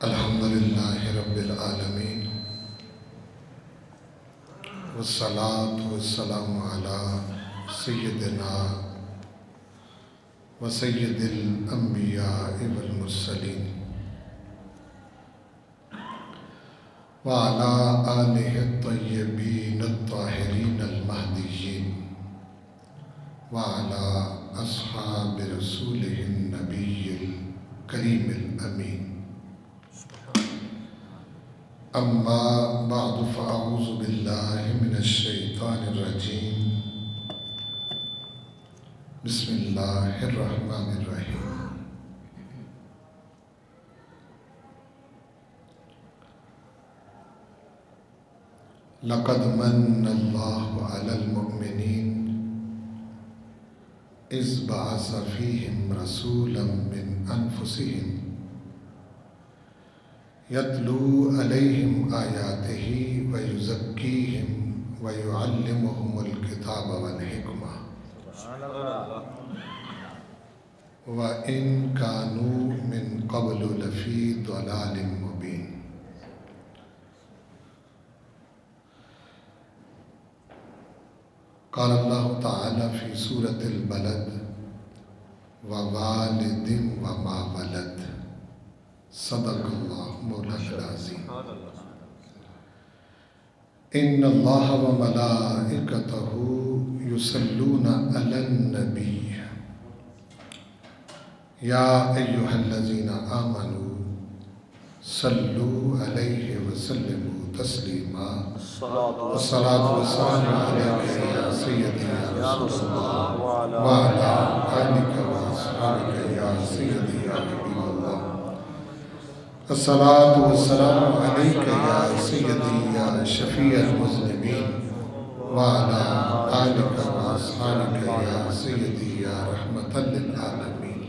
الحمدللہ رب العالمین والصلاة والسلام علی سیدنا و سید الانبیاء والمرسلین وعلی آلہ الطیبین الطاہرین المہدیین وعلی اصحاب رسولہ النبی الکریم الامین اما بعد فاعوذ باللہ من الشیطان الرجیم بسم اللہ الرحمن الرحیم لقد من اللہ علی المؤمنین اذ بعث فیہم رسولا من انفسہم یتلو علیہم آیاتہ ویزکیہم ویعلمہم الکتاب والحکمہ وَإِن كَانُوا مِن قَبْلُ لَفِي ضَلَالٍ مُبِينٍ۔ قال اللہ تعالی فی سورة البلد وَوَالِدٍ وَمَا وَلَدَ صدق اللہ مولانا العظیم۔ ان اللہ وملائکتہ یصلون علی النبی یا ایہا الذین آمنوا صلوا علیہ وسلموا تسلیما والصلاة والسلام علیک یا سیدی یا رسول اللہ وعلی آلک واصحابک یا سیدی یا حبیب اللہ الصلاة والسلام علیک یا سیدی یا شفیع المذنبین وعلی آلک واصحابک یا سیدی یا رحمۃ للعالمین۔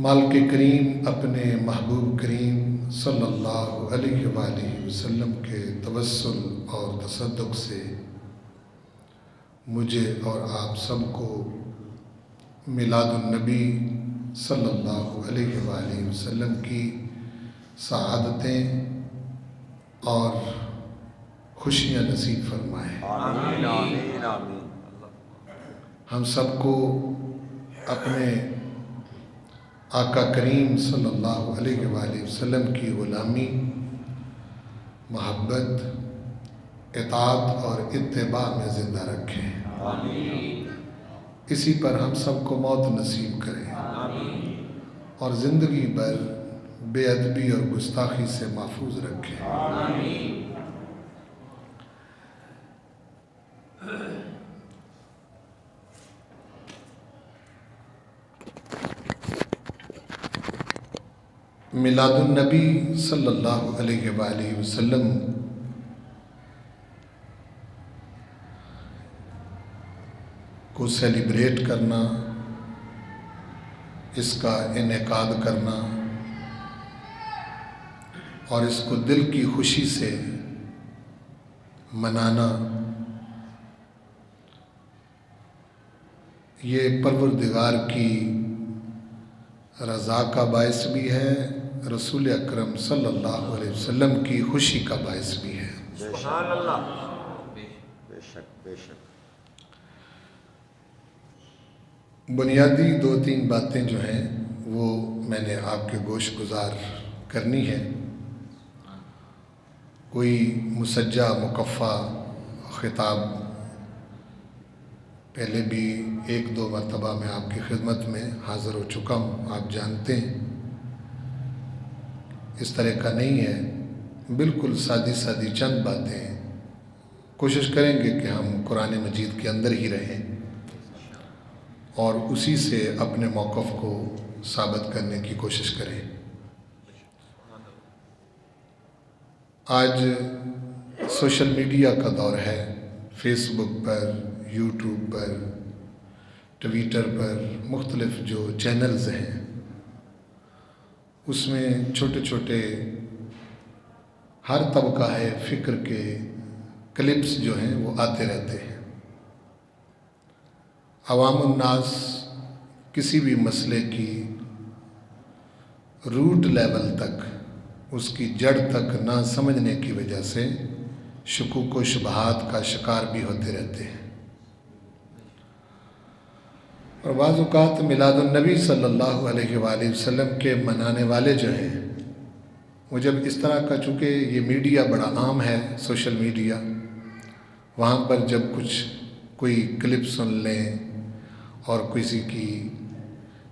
مالک کریم اپنے محبوب کریم صلی اللہ علیہ وآلہ وسلم کے توسل اور تصدق سے مجھے اور آپ سب کو میلاد النبی صلی اللہ علیہ وآلہ وسلم کی سعادتیں اور خوشیاں نصیب فرمائے۔ آمین آمین آمین۔ ہم سب کو اپنے آقا کریم صلی اللہ علیہ وآلہ وسلم کی غلامی، محبت، اطاعت اور اتباع میں زندہ رکھیں۔ آمین اسی پر ہم سب کو موت نصیب کریں اور زندگی بھر بے ادبی اور گستاخی سے محفوظ رکھیں۔ آمین۔ میلاد النبی صلی اللہ علیہ وآلہ وسلم کو سیلیبریٹ کرنا، اس کا انعقاد کرنا اور اس کو دل کی خوشی سے منانا، یہ پروردگار کی رضا کا باعث بھی ہے، رسول اکرم صلی اللہ علیہ وسلم کی خوشی کا باعث بھی ہے۔ سبحان اللہ۔ بے شک بے شک۔ بنیادی دو تین باتیں جو ہیں وہ میں نے آپ کے گوش گزار کرنی ہے۔ کوئی مسجع مکفّہ خطاب پہلے بھی ایک دو مرتبہ میں آپ کی خدمت میں حاضر ہو چکا ہوں، آپ جانتے ہیں، اس طرح کا نہیں ہے، بالکل سادی سادی چند باتیں، کوشش کریں گے کہ ہم قرآن مجید کے اندر ہی رہیں اور اسی سے اپنے موقف کو ثابت کرنے کی کوشش کریں۔ آج سوشل میڈیا کا دور ہے، فیس بک پر، یوٹیوب پر، ٹویٹر پر مختلف جو چینلز ہیں اس میں چھوٹے چھوٹے ہر طبقہ ہے فکر کے کلپس جو ہیں وہ آتے رہتے ہیں۔ عوام الناس کسی بھی مسئلے کی روٹ لیول تک، اس کی جڑ تک نہ سمجھنے کی وجہ سے شکوک و شبہات کا شکار بھی ہوتے رہتے ہیں۔ اور بعض اوقات میلاد النبی صلی اللہ علیہ وآلہ وسلم کے منانے والے جو ہیں وہ جب اس طرح کا، چونکہ یہ میڈیا بڑا عام ہے، سوشل میڈیا، وہاں پر جب کوئی کلپ سن لیں اور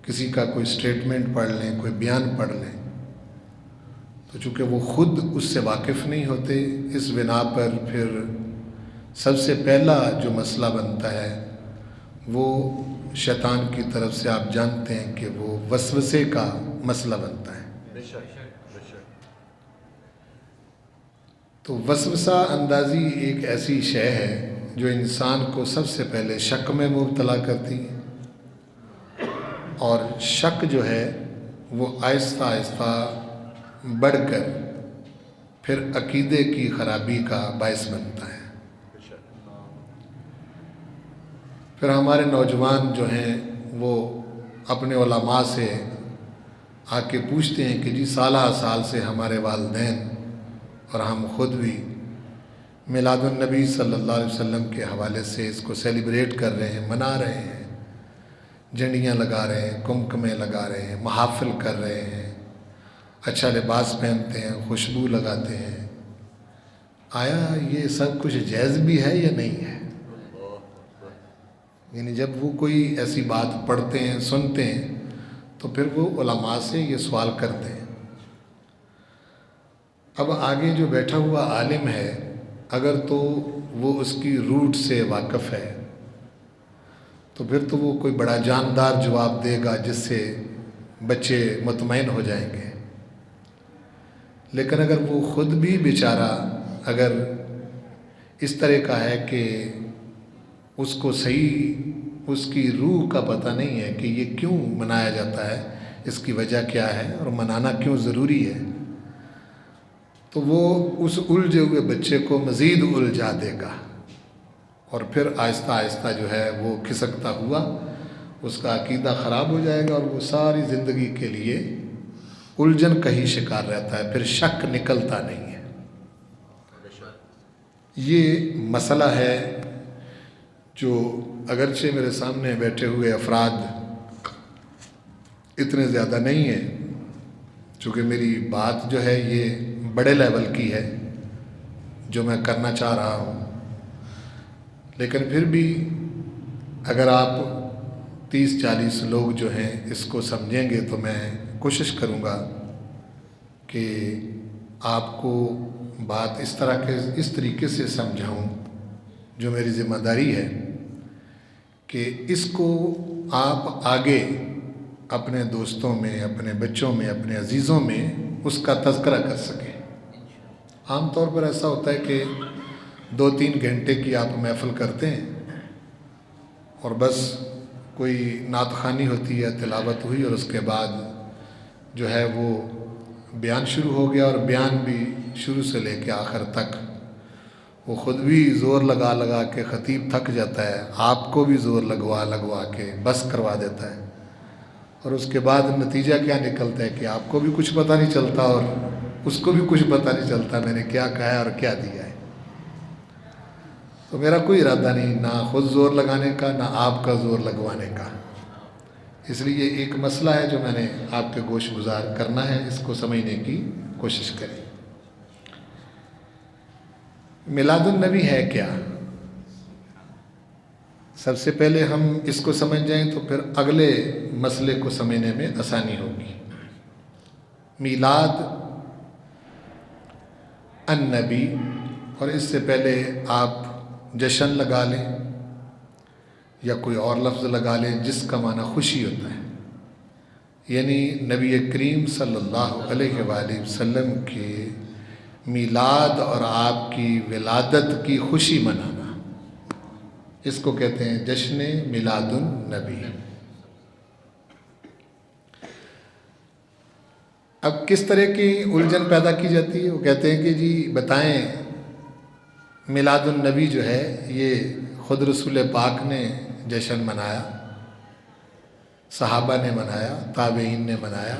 کسی کا کوئی سٹیٹمنٹ پڑھ لیں، کوئی بیان پڑھ لیں، تو چونکہ وہ خود اس سے واقف نہیں ہوتے، اس بنا پر پھر سب سے پہلا جو مسئلہ بنتا ہے وہ شیطان کی طرف سے، آپ جانتے ہیں کہ وہ وسوسے کا مسئلہ بنتا ہے۔ تو وسوسہ اندازی ایک ایسی شے ہے جو انسان کو سب سے پہلے شک میں مبتلا کرتی ہے، اور شک جو ہے وہ آہستہ آہستہ بڑھ کر پھر عقیدے کی خرابی کا باعث بنتا ہے۔ پھر ہمارے نوجوان جو ہیں وہ اپنے علماء سے آ کے پوچھتے ہیں کہ جی سالہ سال سے ہمارے والدین اور ہم خود بھی میلاد النبی صلی اللہ علیہ وسلم کے حوالے سے اس کو سیلیبریٹ کر رہے ہیں، منا رہے ہیں، جھنڈیاں لگا رہے ہیں، کمکمے لگا رہے ہیں، محافل کر رہے ہیں، اچھا لباس پہنتے ہیں، خوشبو لگاتے ہیں۔ آیا یہ سب کچھ جائز بھی ہے یا نہیں ہے؟ یعنی جب وہ کوئی ایسی بات پڑھتے ہیں، سنتے ہیں، تو پھر وہ علماء سے یہ سوال کرتے ہیں۔ اب آگے جو بیٹھا ہوا عالم ہے، اگر تو وہ اس کی روٹ سے واقف ہے تو پھر تو وہ کوئی بڑا جاندار جواب دے گا جس سے بچے مطمئن ہو جائیں گے۔ لیکن اگر وہ خود بھی بیچارہ اگر اس طرح کا ہے کہ اس کو صحیح اس کی روح کا پتہ نہیں ہے کہ یہ کیوں منایا جاتا ہے، اس کی وجہ کیا ہے اور منانا کیوں ضروری ہے، تو وہ اس الجھے ہوئے بچے کو مزید الجھا دے گا، اور پھر آہستہ آہستہ جو ہے وہ کھسکتا ہوا اس کا عقیدہ خراب ہو جائے گا، اور وہ ساری زندگی کے لیے الجھن کا ہی شکار رہتا ہے، پھر شک نکلتا نہیں ہے۔ یہ مسئلہ ہے جو اگرچہ میرے سامنے بیٹھے ہوئے افراد اتنے زیادہ نہیں ہیں، چونکہ میری بات جو ہے یہ بڑے لیول کی ہے جو میں کرنا چاہ رہا ہوں، لیکن پھر بھی اگر آپ 30-40 لوگ جو ہیں اس کو سمجھیں گے تو میں کوشش کروں گا کہ آپ کو بات اس طریقے سے سمجھاؤں جو میری ذمہ داری ہے کہ اس کو آپ آگے اپنے دوستوں میں، اپنے بچوں میں، اپنے عزیزوں میں اس کا تذکرہ کر سکیں۔ عام طور پر ایسا ہوتا ہے کہ 2-3 گھنٹے کی آپ محفل کرتے ہیں اور بس کوئی نعت خوانی ہوتی ہے، تلاوت ہوئی، اور اس کے بعد جو ہے وہ بیان شروع ہو گیا، اور بیان بھی شروع سے لے کے آخر تک وہ خود بھی زور لگا لگا کے خطیب تھک جاتا ہے، آپ کو بھی زور لگوا کے بس کروا دیتا ہے، اور اس کے بعد نتیجہ کیا نکلتا ہے کہ آپ کو بھی کچھ پتہ نہیں چلتا اور اس کو بھی کچھ پتہ نہیں چلتا میں نے کیا کہا ہے اور کیا دیا ہے۔ تو میرا کوئی ارادہ نہیں، نہ خود زور لگانے کا، نہ آپ کا زور لگوانے کا، اس لیے یہ ایک مسئلہ ہے جو میں نے آپ کے گوش گزار کرنا ہے، اس کو سمجھنے کی کوشش کریں۔ میلاد النبی ہے کیا؟ سب سے پہلے ہم اس کو سمجھ جائیں تو پھر اگلے مسئلے کو سمجھنے میں آسانی ہوگی۔ میلاد النبی، اور اس سے پہلے آپ جشن لگا لیں یا کوئی اور لفظ لگا لیں جس کا معنی خوشی ہوتا ہے، یعنی نبی کریم صلی اللہ علیہ وآلہ وسلم کے میلاد اور آپ کی ولادت کی خوشی منانا، اس کو کہتے ہیں جشن میلاد النبی۔ اب کس طرح کی الجھن پیدا کی جاتی ہے؟ وہ کہتے ہیں کہ جی بتائیں میلاد النبی جو ہے یہ خود رسول پاک نے جشن منایا، صحابہ نے منایا، تابعین نے منایا،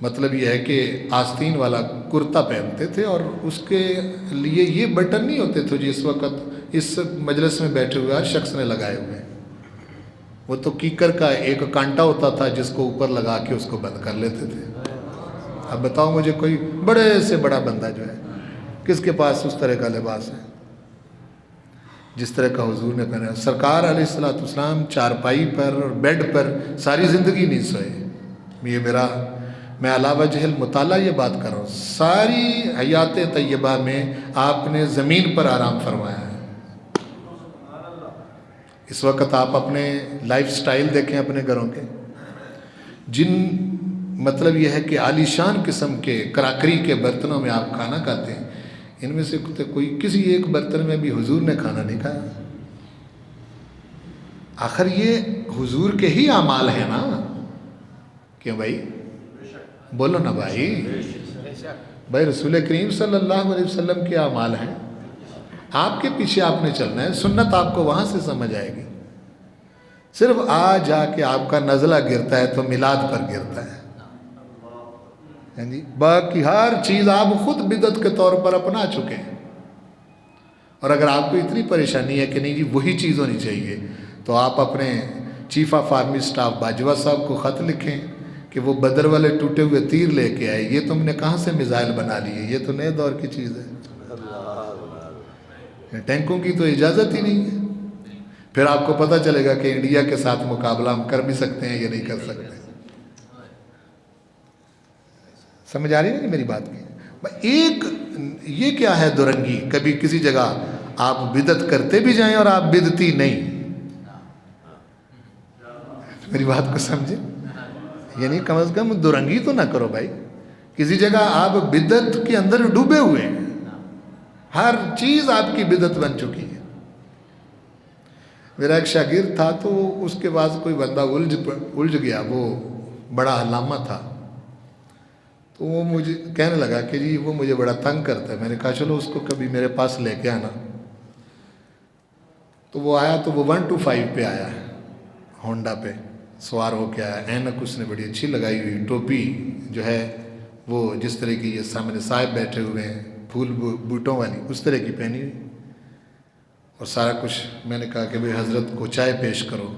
مطلب یہ ہے کہ آستین والا کرتا پہنتے تھے اور اس کے لیے یہ بٹن نہیں ہوتے تھے جو اس وقت اس مجلس میں بیٹھے ہوئے ہر شخص نے لگائے ہوئے ہیں. وہ تو کیکر کا ایک کانٹا ہوتا تھا جس کو اوپر لگا کے اس کو بند کر لیتے تھے. اب بتاؤ مجھے کوئی بڑے سے بڑا بندہ جو ہے کس کے پاس اس طرح کا لباس ہے جس طرح کا حضور نے پہنا. سرکار علیہ الصلوۃ والسلام چارپائی پر اور بیڈ پر ساری زندگی نہیں سوئے. میں علاوہ جہل مطالعہ یہ بات کر رہا ہوں. ساری حیات طیبہ میں آپ نے زمین پر آرام فرمایا ہے. اس وقت آپ اپنے لائف سٹائل دیکھیں اپنے گھروں کے, جن مطلب یہ ہے کہ عالی شان قسم کے کراکری کے برتنوں میں آپ کھانا کھاتے ہیں, ان میں سے کوئی کسی ایک برتن میں بھی حضور نے کھانا نہیں کھایا. آخر یہ حضور کے ہی اعمال ہیں نا. کیوں بھائی بولو نا بھائی رسول کریم صلی اللہ علیہ وسلم کے اعمال ہیں. آپ کے پیچھے آپ نے چلنا ہے. سنت آپ کو وہاں سے سمجھ آئے گی. صرف جا کے آپ کا نزلہ گرتا ہے تو میلاد پر گرتا ہے. باقی ہر چیز آپ خود بدعت کے طور پر اپنا چکے ہیں. اور اگر آپ کو اتنی پریشانی ہے کہ نہیں جی وہی چیز ہونی چاہیے, تو آپ اپنے chief of army staff Bajwa صاحب کو خط لکھیں کہ وہ بدر والے ٹوٹے ہوئے تیر لے کے آئے. یہ تم نے کہاں سے میزائل بنا لیے؟ یہ تو نئے دور کی چیز ہے. ٹینکوں کی تو اجازت ہی نہیں ہے. پھر آپ کو پتہ چلے گا کہ انڈیا کے ساتھ مقابلہ ہم کر بھی سکتے ہیں یا نہیں کر سکتے. سمجھ آ رہی ہے نا میری بات کی؟ ایک یہ کیا ہے دورنگی, کبھی کسی جگہ آپ بدعت کرتے بھی جائیں اور آپ بدعتی نہیں. میری بات کو سمجھے, یعنی کم از کم دورنگی تو نہ کرو بھائی. کسی جگہ آپ بدعت کے اندر ڈوبے ہوئے ہیں, ہر چیز آپ کی بدعت بن چکی ہے. میرا ایک شاگرد تھا تو اس کے پاس کوئی بندہ الجھ گیا, وہ بڑا علامہ تھا. تو وہ مجھے کہنے لگا کہ جی وہ مجھے بڑا تنگ کرتا ہے. میں نے کہا چلو اس کو کبھی میرے پاس لے کے آنا. تو وہ آیا تو وہ 125 پہ آیا ہے, ہونڈا پہ سوار ہو کے آیا. اینک اس نے بڑی اچھی لگائی ہوئی, ٹوپی جو ہے وہ جس طرح کی یہ سامنے صاحب بیٹھے ہوئے ہیں پھول بوٹوں والی اس طرح کی پہنی ہوئی, اور سارا کچھ. میں نے کہا کہ بھئی حضرت کو چائے پیش کرو.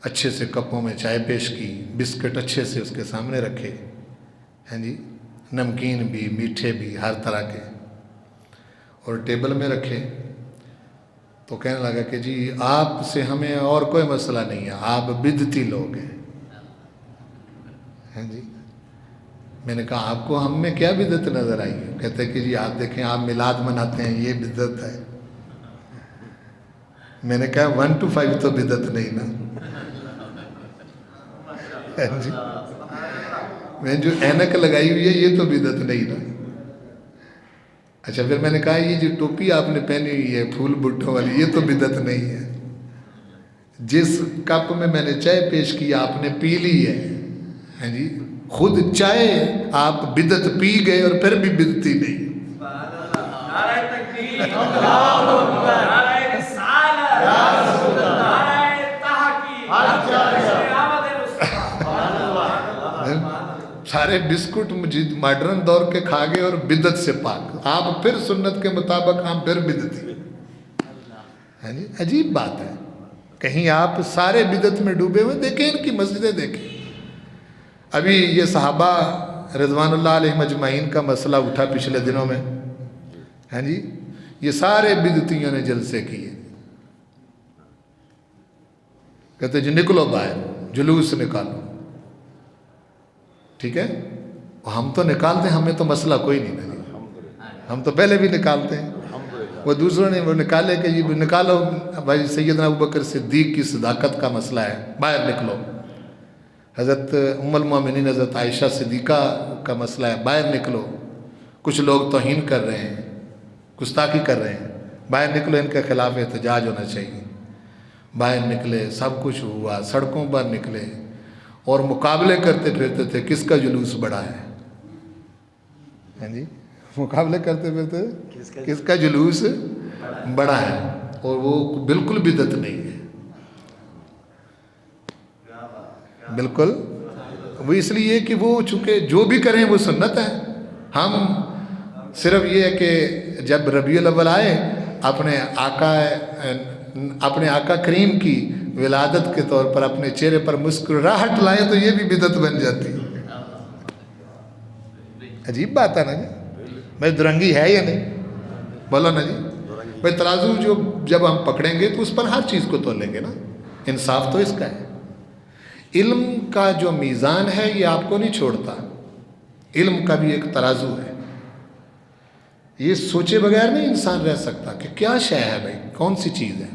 اچھے سے کپوں میں چائے پیش کی, بسکٹ اچھے سے اس کے سامنے رکھے ہیں جی, نمکین بھی میٹھے بھی ہر طرح کے, اور ٹیبل میں رکھے. تو کہنے لگا کہ جی آپ سے ہمیں اور کوئی مسئلہ نہیں ہے, آپ بدعتی لوگ ہیں جی. میں نے کہا آپ کو ہم میں کیا بدعت نظر آئی ہے؟ کہتے ہیں کہ جی آپ دیکھیں آپ میلاد مناتے ہیں, یہ بدعت ہے. میں نے کہا 125 تو بدعت نہیں نا جی. میں جو اینک لگائی ہوئی ہے یہ تو بدعت نہیں نا. اچھا پھر میں نے کہا یہ جو ٹوپی آپ نے پہنی ہوئی ہے پھول بٹھوں والی یہ تو بدعت نہیں ہے. جس کپ میں میں نے چائے پیش کی آپ نے پی لی ہے جی, خود چائے آپ بدعت پی گئے اور پھر بھی بدعتی نہیں. سارے بسکٹ ماڈرن دور کے کھا گئے اور بدعت سے پاک. آپ پھر سنت کے مطابق ہم پھر بدعتی. عجیب بات ہے. کہیں آپ سارے بدعت میں ڈوبے ہوئے, دیکھیں ان کی مسجدیں دیکھیں. ابھی یہ صحابہ رضوان اللہ علیہ مجمعین کا مسئلہ اٹھا پچھلے دنوں میں ہیں جی, یہ سارے بدعتیوں نے جلسے کیے. کہتے جی نکلو باہر, جلوس نکالو. ٹھیک ہے, ہم تو نکالتے ہیں, ہمیں تو مسئلہ کوئی نہیں, ہم تو پہلے بھی نکالتے ہیں. وہ دوسروں نے وہ نکالے کہ یہ نکالو بھائی سیدنا ابوبکر صدیق کی صداقت کا مسئلہ ہے, باہر نکلو. حضرت ام المومنین حضرت عائشہ صدیقہ کا مسئلہ ہے, باہر نکلو. کچھ لوگ توہین کر رہے ہیں, گستاخی کر رہے ہیں, باہر نکلو, ان کے خلاف احتجاج ہونا چاہیے. باہر نکلے, سب کچھ ہوا, سڑکوں پر نکلے اور مقابلے کرتے پھرتے تھے کس کا جلوس بڑا ہے. ہیں جی, مقابلے کرتے پھرتے کس کا جلوس بڑا ہے, اور وہ بالکل بدعت نہیں ہے, بالکل وہ اس لیے کہ وہ چونکہ جو بھی کریں وہ سنت ہے. ہم صرف یہ ہے کہ جب ربیع الاول آئے اپنے آقا کریم کی ولادت کے طور پر اپنے چہرے پر مسکراہٹ لائیں تو یہ بھی بدعت بن جاتی ہے. عجیب بات ہے نا جی. بھائی درنگی ہے یا نہیں؟ بولو نا جی. بھائی ترازو جو جب ہم پکڑیں گے تو اس پر ہر چیز کو تولیں گے نا. انصاف تو اس کا ہے. علم کا جو میزان ہے یہ آپ کو نہیں چھوڑتا. علم کا بھی ایک ترازو ہے. یہ سوچے بغیر نہیں انسان رہ سکتا کہ کیا شے ہے بھائی، کون سی چیز ہے.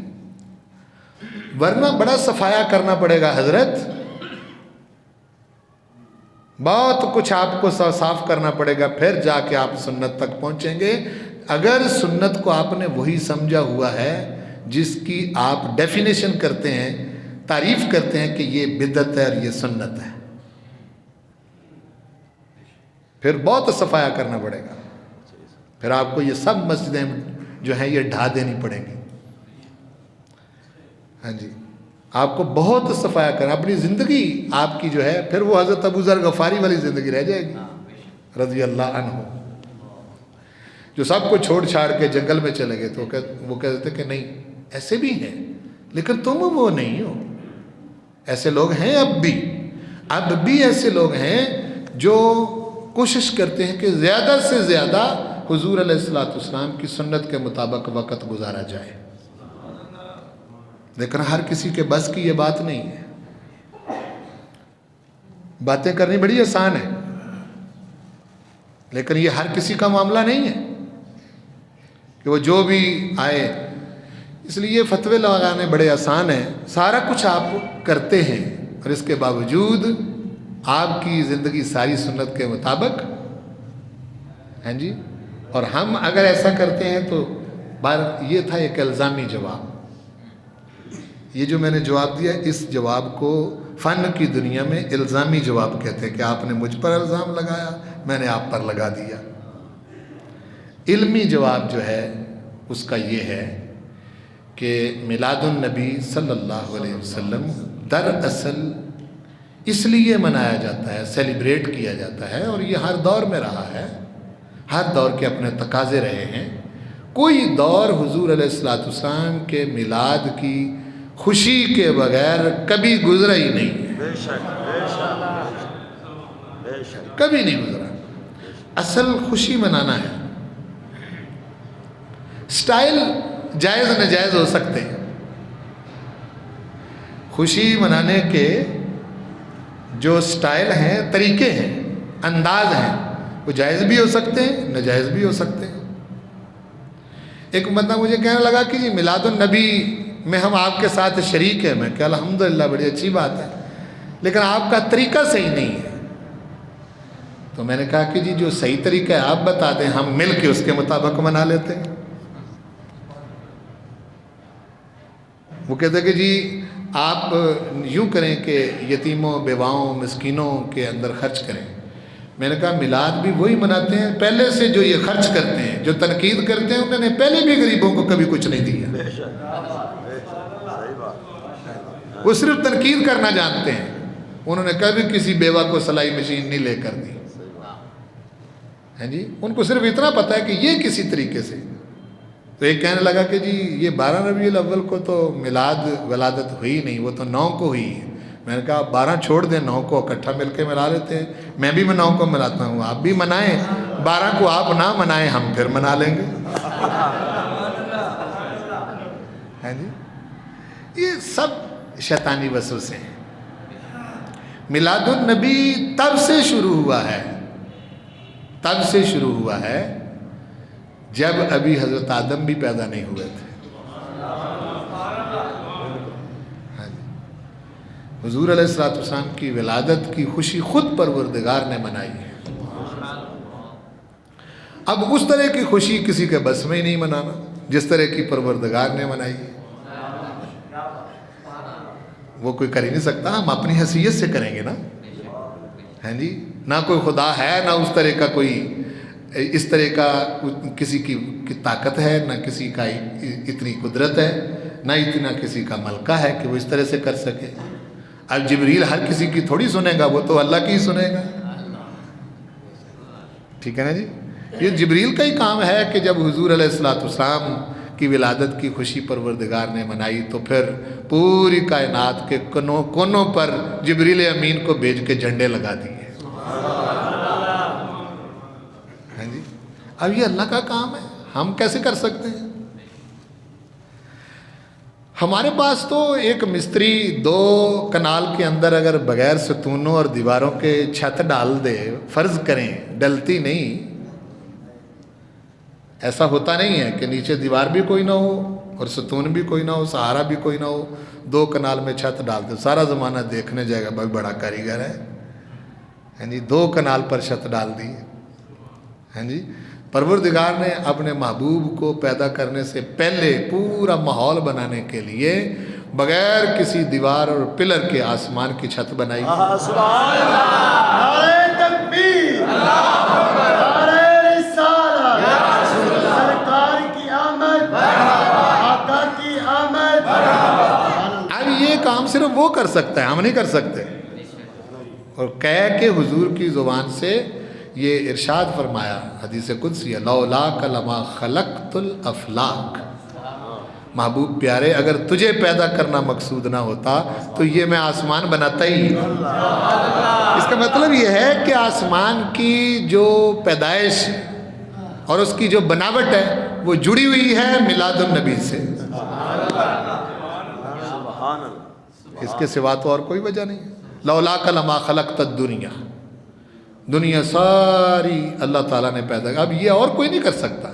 ورنہ بڑا صفایا کرنا پڑے گا حضرت. بہت کچھ آپ کو صاف کرنا پڑے گا، پھر جا کے آپ سنت تک پہنچیں گے. اگر سنت کو آپ نے وہی سمجھا ہوا ہے جس کی آپ ڈیفینیشن کرتے ہیں، تعریف کرتے ہیں کہ یہ بدعت ہے اور یہ سنت ہے، پھر بہت صفایا کرنا پڑے گا. پھر آپ کو یہ سب مسجدیں جو ہیں یہ ڈھا دینی پڑیں گی. ہاں جی، آپ کو بہت صفایا کرنا. اپنی زندگی آپ کی جو ہے پھر وہ حضرت ابو ذر غفاری والی زندگی رہ جائے گی رضی اللہ عنہ، جو سب کو چھوڑ چھاڑ کے جنگل میں چلے گئے. تو وہ کہتے تھے کہ نہیں، ایسے بھی ہیں لیکن تم وہ نہیں ہو. ایسے لوگ ہیں اب بھی ایسے لوگ ہیں جو کوشش کرتے ہیں کہ زیادہ سے زیادہ حضور علیہ السلام کی سنت کے مطابق وقت گزارا جائے. لیکن ہر کسی کے بس کی یہ بات نہیں ہے. باتیں کرنی بڑی آسان ہے لیکن یہ ہر کسی کا معاملہ نہیں ہے کہ وہ جو بھی آئے. اس لیے فتوے لگانے بڑے آسان ہیں. سارا کچھ آپ کرتے ہیں اور اس کے باوجود آپ کی زندگی ساری سنت کے مطابق ہیں جی. اور ہم اگر ایسا کرتے ہیں تو یہ تھا ایک الزامی جواب. یہ جو میں نے جواب دیا، اس جواب کو فن کی دنیا میں الزامی جواب کہتے ہیں کہ آپ نے مجھ پر الزام لگایا، میں نے آپ پر لگا دیا. علمی جواب جو ہے اس کا یہ ہے کہ میلاد النبی صلی اللہ علیہ وسلم دراصل اس لیے منایا جاتا ہے، سیلیبریٹ کیا جاتا ہے، اور یہ ہر دور میں رہا ہے. ہر دور کے اپنے تقاضے رہے ہیں. کوئی دور حضور علیہ السلام کے میلاد کی خوشی کے بغیر کبھی گزرا ہی نہیں ہے. بے شک کبھی نہیں گزرا. اصل خوشی منانا ہے. سٹائل جائز ناجائز ہو سکتے ہیں. خوشی منانے کے جو سٹائل ہیں، طریقے ہیں، انداز ہیں، وہ جائز بھی ہو سکتے ہیں، ناجائز بھی ہو سکتے ہیں. ایک بندہ مجھے کہنے لگا کہ جی میلاد النبی میں ہم آپ کے ساتھ شریک ہیں. میں کہ الحمدللہ بڑی اچھی بات ہے، لیکن آپ کا طریقہ صحیح نہیں ہے. تو میں نے کہا کہ جی جو صحیح طریقہ ہے آپ بتا دیں، ہم مل کے اس کے مطابق منا لیتے ہیں. وہ کہتے کہ جی آپ یوں کریں کہ یتیموں، بیواؤں، مسکینوں کے اندر خرچ کریں. میں نے کہا میلاد بھی وہی مناتے ہیں پہلے سے جو یہ خرچ کرتے ہیں، جو تنقید کرتے ہیں، انہوں نے پہلے بھی غریبوں کو کبھی کچھ نہیں دیا. وہ صرف تنقید کرنا جانتے ہیں. انہوں نے کبھی کسی بیوہ کو سلائی مشین نہیں لے کر دی. ہیں جی، ان کو صرف اتنا پتہ ہے کہ یہ کسی طریقے سے. تو ایک کہنے لگا کہ جی یہ 12 ربیع الاول کو تو میلاد ولادت ہوئی نہیں، وہ تو 9 کو ہوئی ہے. میں نے کہا 12 چھوڑ دیں، 9 کو اکٹھا مل کے ملا لیتے ہیں. میں بھی 9 کو ملاتا ہوں، آپ بھی منائیں. 12 کو آپ نہ منائیں، ہم پھر منا لیں گے. ہیں جی، یہ سب شیطانی وسوسے ہیں. میلاد النبی تب سے شروع ہوا ہے جب ابھی حضرت آدم بھی پیدا نہیں ہوئے تھے. حضور علیہ السلام کی ولادت کی خوشی خود پروردگار نے منائی ہے. اب اس طرح کی خوشی کسی کے بس میں ہی نہیں منانا جس طرح کی پروردگار نے منائی ہے. وہ کوئی کر ہی نہیں سکتا. ہم اپنی حیثیت سے کریں گے نا. ہیں جی، نہ کوئی خدا ہے، نہ اس طرح کا کوئی اس طرح کا کسی کی طاقت ہے، نہ کسی کا اتنی قدرت ہے، نہ اتنا کسی کا ملکہ ہے کہ وہ اس طرح سے کر سکے. اب جبریل ہر کسی کی تھوڑی سنے گا، وہ تو اللہ کی ہی سنے گا، ٹھیک ہے نا جی. یہ جبریل کا ہی کام ہے کہ جب حضور علیہ السلام کی ولادت کی خوشی پروردگار نے منائی تو پھر پوری کائنات کے کونوں پر جبریل امین کو بھیج کے جھنڈے لگا دیے. ہاں جی، اب یہ اللہ کا کام ہے، ہم کیسے کر سکتے ہیں؟ ہمارے پاس تو ایک مستری 2 کنال کے اندر اگر بغیر ستونوں اور دیواروں کے چھت ڈال دے، فرض کریں ڈلتی نہیں، ایسا ہوتا نہیں ہے کہ نیچے دیوار بھی کوئی نہ ہو اور ستون بھی کوئی نہ ہو، سہارا بھی کوئی نہ ہو، 2 کنال میں چھت ڈال دے، سارا زمانہ دیکھنے جائے گا بھائی بڑا کاریگر ہے. ہاں جی، 2 کنال پر چھت ڈال دی. ہاں جی، پروردگار نے اپنے محبوب کو پیدا کرنے سے پہلے پورا ماحول بنانے کے لیے بغیر کسی دیوار اور پلر کے آسمان کی چھت بنائی. سبحان اللہ، نعرہ تکبیر، نعرہ رسالت، سرکار کی آمد، آقا کی آمد. اب یہ کام صرف وہ کر سکتا ہے، ہم نہیں کر سکتے. اور کہہ کے حضور کی زبان سے یہ ارشاد فرمایا حدیث قدسی، لولاک لما خلقت الافلاک. محبوب پیارے، اگر تجھے پیدا کرنا مقصود نہ ہوتا تو یہ میں آسمان بناتا ہی نہیں. اس کا مطلب یہ ہے کہ آسمان کی جو پیدائش اور اس کی جو بناوٹ ہے وہ جڑی ہوئی ہے میلاد النبی سے. اس کے سوا تو اور کوئی وجہ نہیں. لولاک لما خلقت الدنیا، دنیا ساری اللہ تعالیٰ نے پیدا کی. اب یہ اور کوئی نہیں کر سکتا.